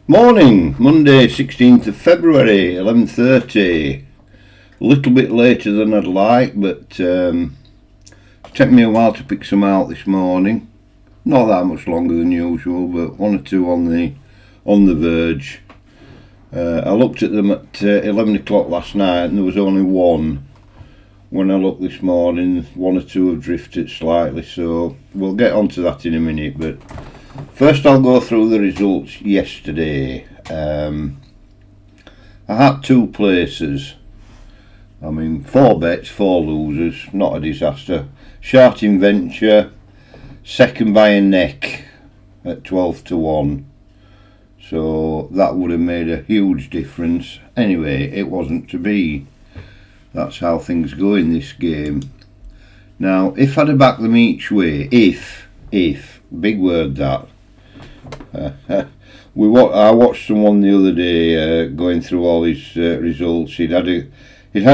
Morning, Monday 16th of February, 11:30. A little bit later than I'd like, but it took me a while to pick some out this morning. Not that much longer than usual, but one or two on the verge. I looked at them at 11 o'clock last night and there was only one. When I looked this morning, one or two have drifted slightly, so we'll get onto that in a minute. But first I'll go through the results yesterday. I had two places. 4 bets, 4 losers, not a disaster. Sharting Venture, second by a neck at 12 to 1. So that would have made a huge difference. Anyway, it wasn't to be. That's how things go in this game. Now, if I'd have backed them each way, if, big word that. I watched someone the other day going through all his results. He'd had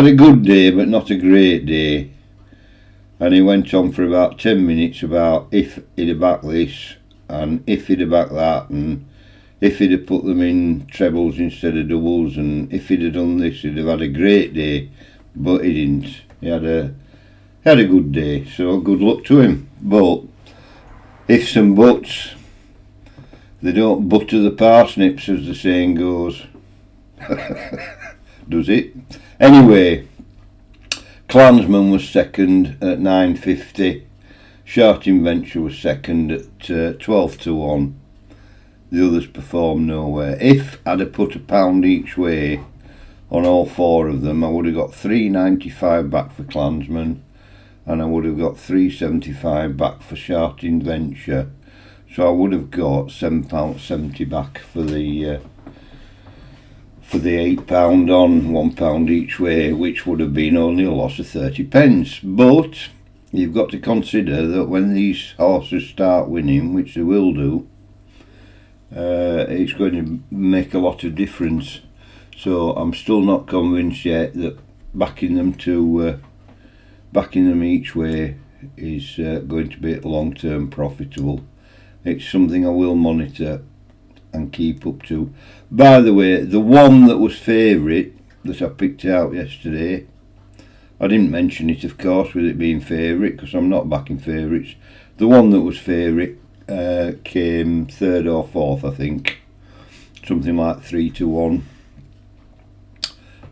a good day, but not a great day. And he went on for about 10 minutes about if he'd have backed this, and if he'd have backed that, and if he'd have put them in trebles instead of doubles, and if he'd have done this, he'd have had a great day. But he didn't. He had a good day, so good luck to him. But ifs and buts, they don't butter the parsnips, as the saying goes. Does it? Anyway, Clansman was second at 9.50. Sharting Venture was second at 12 to 1. The others performed nowhere. If I'd have put £1 each way on all 4 of them, I would have got £3.95 back for Clansman, and I would have got £3.75 back for Sharting Venture. So I would have got £7.70 back for the £8 on £1 each way, which would have been only a loss of 30 pence. But you've got to consider that when these horses start winning, which they will do, it's going to make a lot of difference. So I'm still not convinced yet that backing them each way is going to be long-term profitable. It's something I will monitor and keep up to. By the way, the one that was favourite that I picked out yesterday, I didn't mention it, of course, with it being favourite, because I'm not backing favourites. The one that was favourite came 3rd or 4th, I think, something like 3 to 1.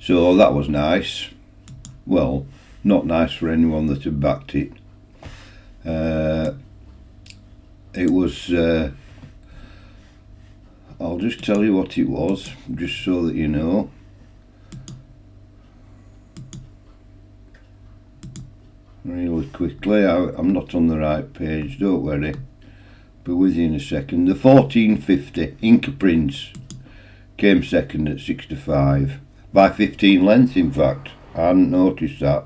So that was nice. Well, not nice for anyone that had backed it. It was, I'll just tell you what it was, just so that you know. Really quickly, I'm not on the right page, don't worry. Be with you in a second. The 14.50 Inca Prince came second at 6 to 5. By 15 lengths, in fact. I hadn't noticed that.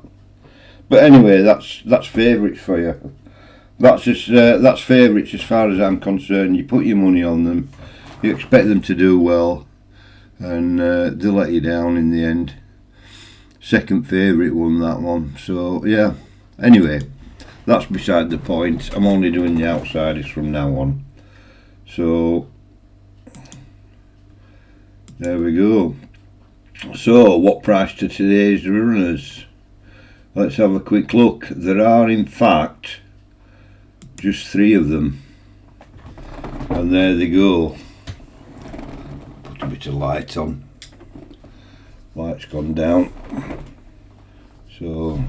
But anyway, that's favourites for you. That's favourites as far as I'm concerned. You put your money on them, you expect them to do well, and they'll let you down in the end. Second favourite won that one. So yeah. Anyway, that's beside the point. I'm only doing the outsiders from now on. So there we go. So, what price to today's runners? Let's have a quick look. There are, in fact, just 3 of them. And there they go. Put a bit of light on. Light's gone down. So,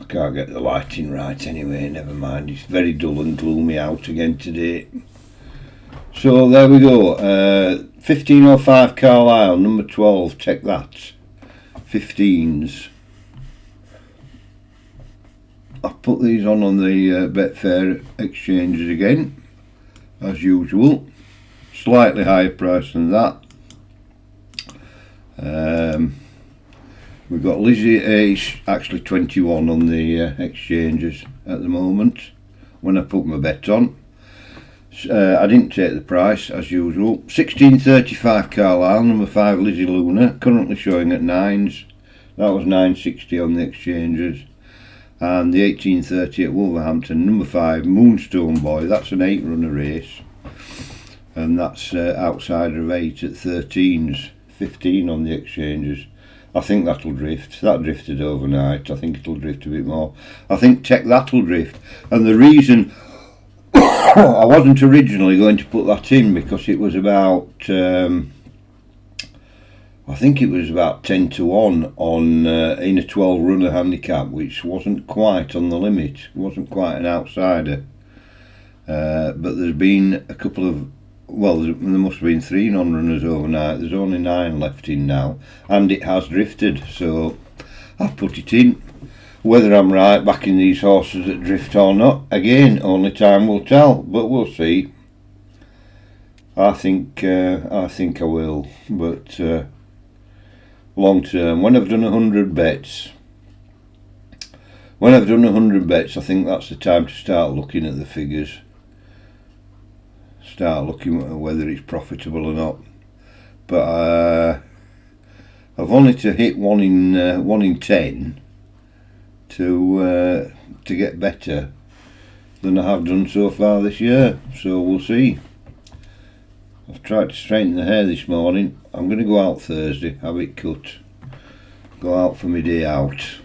I can't get the lighting right anyway, never mind. It's very dull and gloomy out again today. So there we go, 1505 Carlisle, number 12, check that, 15s. I've put these on the Betfair exchanges again, as usual, slightly higher price than that. We've got Lizzie Ace, actually 21 on the exchanges at the moment, when I put my bet on. I didn't take the price as usual. 1635 Carlisle, number 5 Lizzie Luna, currently showing at 9s. That was 960 on the exchanges. And the 1830 at Wolverhampton, number 5 Moonstone Boy, that's an 8-runner race. and that's outside of 8 at 13s, 15 on the exchanges. I think that'll drift. That drifted overnight. I think it'll drift a bit more. I think tech that'll drift. And the reason I wasn't originally going to put that in, because it was about I think it was about 10 to 1 on in a 12 runner handicap, which wasn't quite on the limit. It wasn't quite an outsider. But there's been a couple of, well, there must have been 3 non-runners overnight. There's only 9 left in now, and it has drifted, so I've put it in. Whether I'm right backing these horses that drift or not, again, only time will tell, but we'll see. I think I will, but long term, when I've done 100 bets, I think that's the time to start looking at the figures. Start looking at whether it's profitable or not. But I've only to hit 1 in 10 to get better than I have done so far this year. So we'll see. I've tried to straighten the hair this morning. I'm going to go out Thursday, have it cut, go out for my day out,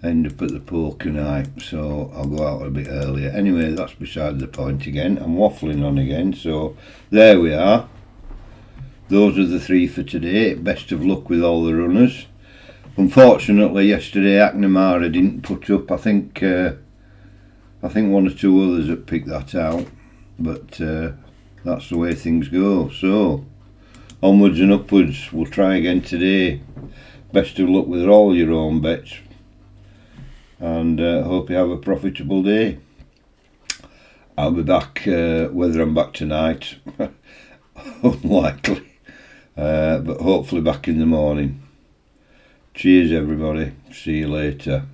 end up at the poker night, so I'll go out a bit earlier. Anyway, that's beside the point again. I'm waffling on again, so there we are. Those are the 3 for today. Best of luck with all the runners. Unfortunately, yesterday McNamara didn't put up. I think 1 or 2 others have picked that out, but that's the way things go. So onwards and upwards. We'll try again today. Best of luck with all your own bets, and hope you have a profitable day. I'll be back, whether I'm back tonight, unlikely, but hopefully back in the morning. Cheers everybody, see you later.